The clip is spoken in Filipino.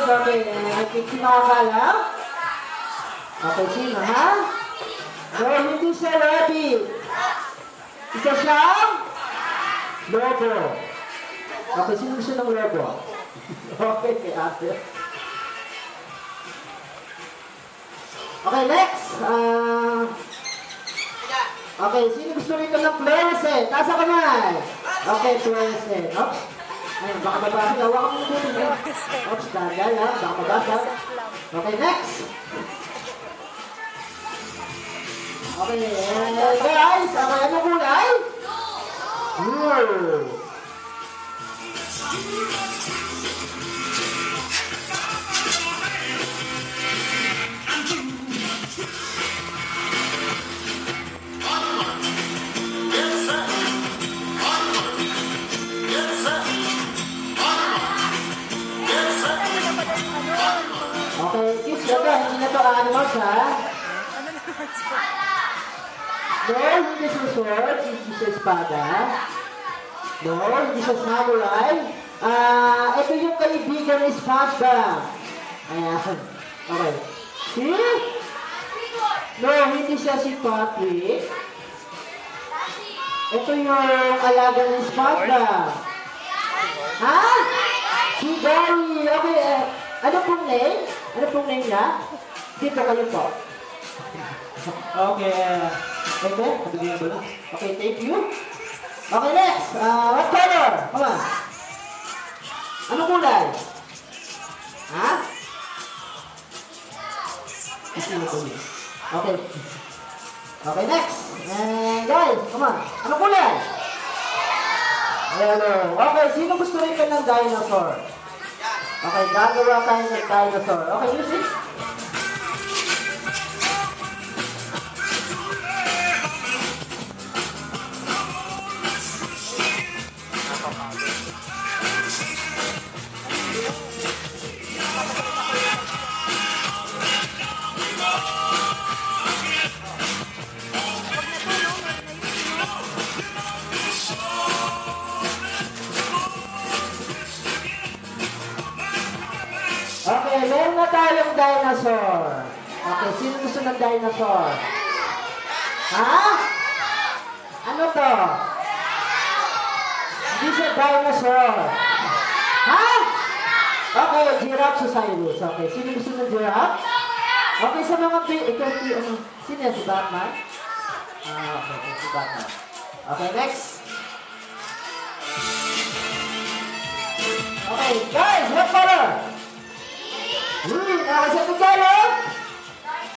Okay, I think si makakala. Okay, sino, ha? No, hindi siya rabbit. Isa siyang lobo. Okay, sino gusto ng lobo? Okay, kay ate. Okay, next. Okay, sino gusto rito ng fluorescent? Taas ang kamay. Okay, fluorescent. Oops. Ayun, baka mabasa. Hawakan mo dito. Oops, tagal ha. Baka mabasa. Okay, next. Okay, guys. Okay, ano kulay? Blue. Okay, kiss ka. Hindi na to animals, ha? No, hindi siya sword. Hindi siya espada. No, hindi siya samurai. Ito yung kaibigan ni SpongeBob. Ayan. Okay. See? No, hindi siya si Patrick. Ito yung alaga ni SpongeBob. Ha? Si Gary. Okay, ano pong name? Ano pong name niya? Dito kayo po. Okay. Okay, thank you. Okay, next. What color? Come on. Anong kulay? Ha? Okay. Okay, next. And guys, come on. Anong kulay? Hello. Okay, sino gusto rin ng dinosaur? Okay, gagawa tayo ng dinosaur. Okay, music. Okay, meron na tayong dinosaur. Okay, sino gusto ng dinosaur? Ha? Ano to? Hindi siya dinosaur. Ha? Okay, giraffe sa Cyrus. Okay, sino gusto ng giraffe? Okay, sa mga sino yan? Si Batman? Okay, si Batman. Okay, next. Okay, guys, what color? Nasa Tagalog!